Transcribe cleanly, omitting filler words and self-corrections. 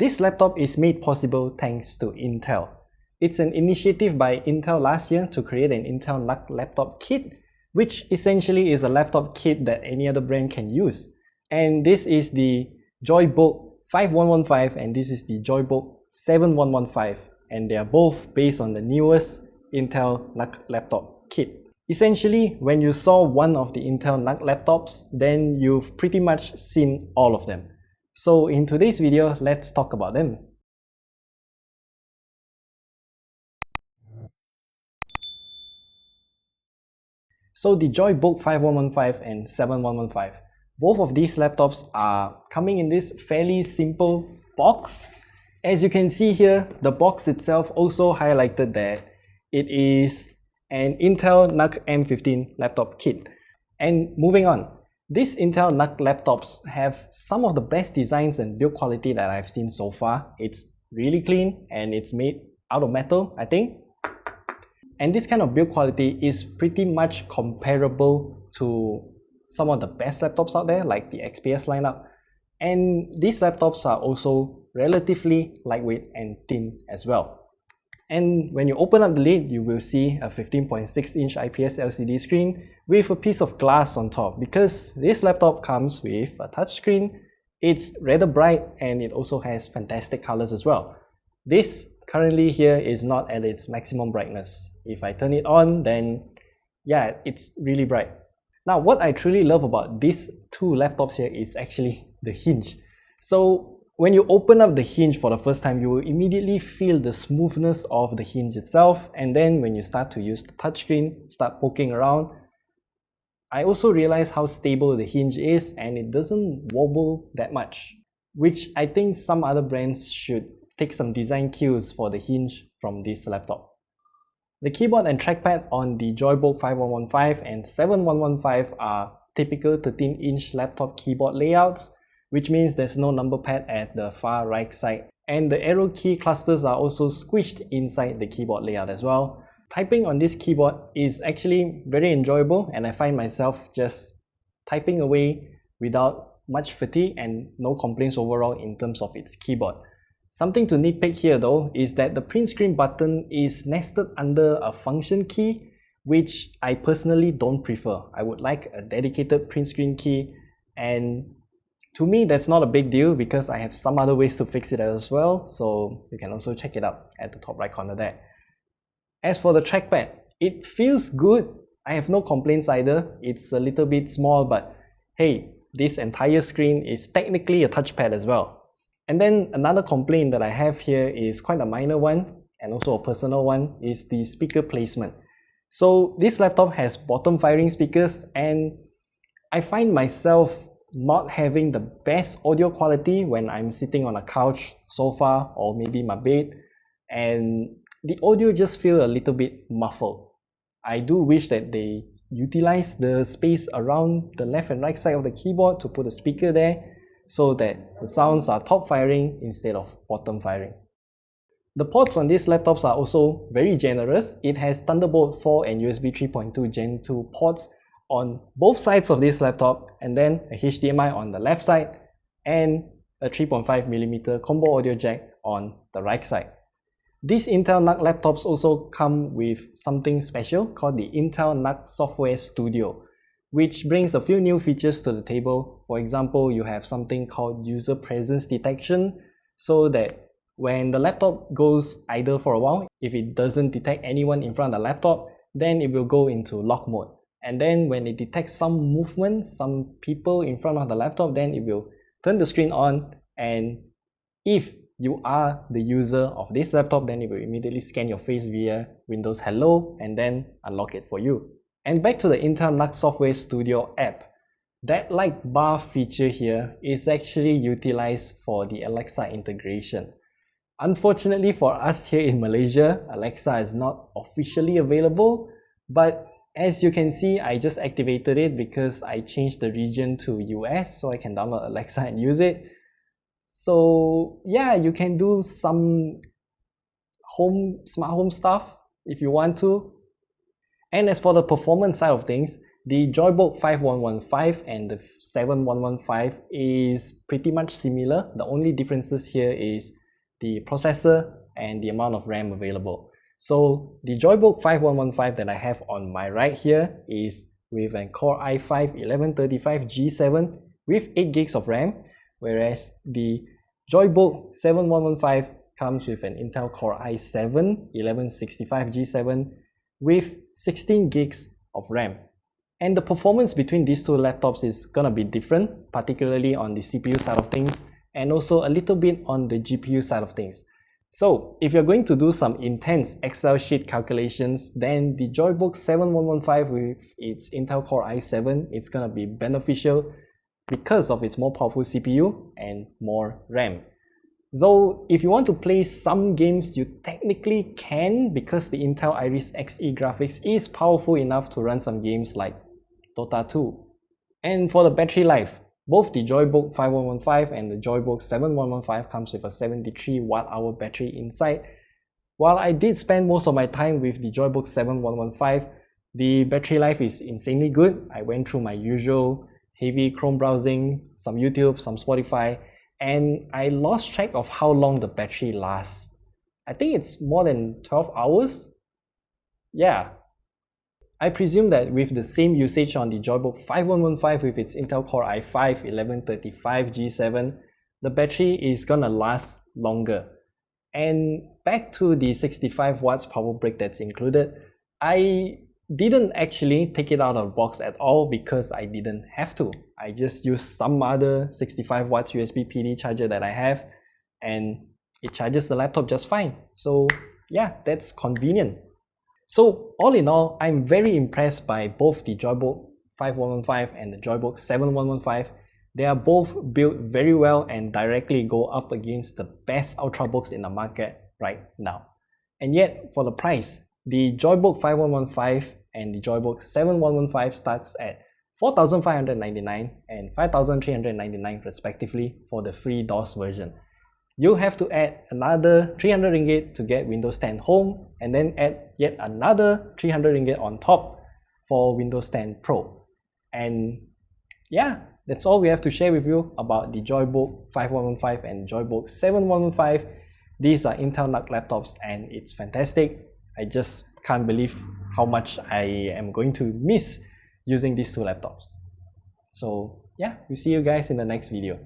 This laptop is made possible thanks to Intel. It's an initiative by Intel last year to create an Intel NUC laptop kit, which essentially is a laptop kit that any other brand can use. And this is the Joybook 5115 and this is the Joybook 7115, and they are both based on the newest Intel NUC laptop kit. Essentially, when you saw one of the Intel NUC laptops, then you've pretty much seen all of them. So in today's video, let's talk about them. So the Joybook 5115 and 7115, both of these laptops are coming in this fairly simple box. As you can see here, the box itself also highlighted that it is an Intel NUC M15 laptop kit. And moving on, these Intel NUC laptops have some of the best designs and build quality that I've seen so far. It's really clean and it's made out of metal, I think. And this kind of build quality is pretty much comparable to some of the best laptops out there, like the XPS lineup. And these laptops are also relatively lightweight and thin as well. And when you open up the lid, you will see a 15.6-inch IPS LCD screen with a piece of glass on top, because this laptop comes with a touchscreen. It's rather bright and it also has fantastic colors as well. This currently here is not at its maximum brightness. If I turn it on, then yeah, it's really bright. Now, what I truly love about these two laptops here is actually the hinge. So when you open up the hinge for the first time, you will immediately feel the smoothness of the hinge itself. And then when you start to use the touchscreen, start poking around, I also realize how stable the hinge is and it doesn't wobble that much, which I think some other brands should take some design cues for the hinge from this laptop. The keyboard and trackpad on the Joybook 5115 and 7115 are typical 13-inch laptop keyboard layouts, which means there's no number pad at the far right side. And the arrow key clusters are also squished inside the keyboard layout as well. Typing on this keyboard is actually very enjoyable, and I find myself just typing away without much fatigue and no complaints overall in terms of its keyboard. Something to nitpick here though is that the print screen button is nested under a function key, which I personally don't prefer. I would like a dedicated print screen key, and to me that's not a big deal because I have some other ways to fix it as well, so you can also check it out at the top right corner there. As for the trackpad, it feels good. I have no complaints either. It's a little bit small, but hey, this entire screen is technically a touchpad as well. And then another complaint that I have here is quite a minor one and also a personal one, is the speaker placement. So this laptop has bottom firing speakers, and I find myself not having the best audio quality when I'm sitting on a couch, sofa, or maybe my bed, and the audio just feels a little bit muffled. I do wish that they utilize the space around the left and right side of the keyboard to put a speaker there so that the sounds are top firing instead of bottom firing. The ports on these laptops are also very generous. It has Thunderbolt 4 and USB 3.2 Gen 2 ports on both sides of this laptop, and then a HDMI on the left side and a 3.5mm combo audio jack on the right side. These Intel NUC laptops also come with something special called the Intel NUC Software Studio, which brings a few new features to the table. For example, you have something called user presence detection, so that when the laptop goes idle for a while, if it doesn't detect anyone in front of the laptop, then it will go into lock mode. And then when it detects some movement, some people in front of the laptop, then it will turn the screen on, and if you are the user of this laptop, then it will immediately scan your face via Windows Hello and then unlock it for you. And back to the Intel NUC Software Studio app. That light bar feature here is actually utilized for the Alexa integration. Unfortunately for us here in Malaysia, Alexa is not officially available, but as you can see, I just activated it because I changed the region to US so I can download Alexa and use it. So yeah, you can do some smart home stuff if you want to. And as for the performance side of things, The Joybook 5115 and the 7115 is pretty much similar. The only differences here is the processor and the amount of RAM available. So the Joybook 5115 that I have on my right here is with an Core i5 1135 G7 with 8 gigs of RAM, whereas the Joybook 7115 comes with an Intel Core i7 1165 G7 with 16 gigs of RAM. And the performance between these two laptops is gonna be different, particularly on the CPU side of things and also a little bit on the GPU side of things. So if you're going to do some intense Excel sheet calculations, then the Joybook 7115 with its Intel Core i7 is gonna be beneficial because of its more powerful CPU and more RAM. Though if you want to play some games, you technically can, because the Intel Iris Xe graphics is powerful enough to run some games like Dota 2. And for the battery life, both the Joybook 5115 and the Joybook 7115 comes with a 73 watt-hour battery inside. While I did spend most of my time with the Joybook 7115, the battery life is insanely good. I went through my usual heavy Chrome browsing, some YouTube, some Spotify, and I lost track of how long the battery lasts. I think it's more than 12 hours. Yeah. I presume that with the same usage on the Joybook 5115 with its Intel Core i5 1135 G7, the battery is gonna last longer. And back to the 65 watts power brick that's included, I didn't actually take it out of the box at all because I didn't have to. I just used some other 65 watts USB PD charger that I have, and it charges the laptop just fine. So yeah, that's convenient. So all in all, I'm very impressed by both the Joybook 5115 and the Joybook 7115. They are both built very well and directly go up against the best Ultrabooks in the market right now. And yet, for the price, the Joybook 5115 and the Joybook 7115 starts at 4,599 and 5,399 respectively for the free DOS version. You have to add another 300 ringgit to get Windows 10 Home, and then add yet another 300 ringgit on top for Windows 10 Pro. And yeah, that's all we have to share with you about the Joybook 5115 and Joybook 7115. These are Intel NUC laptops and it's fantastic. I just can't believe how much I am going to miss using these two laptops. So yeah, we'll see you guys in the next video.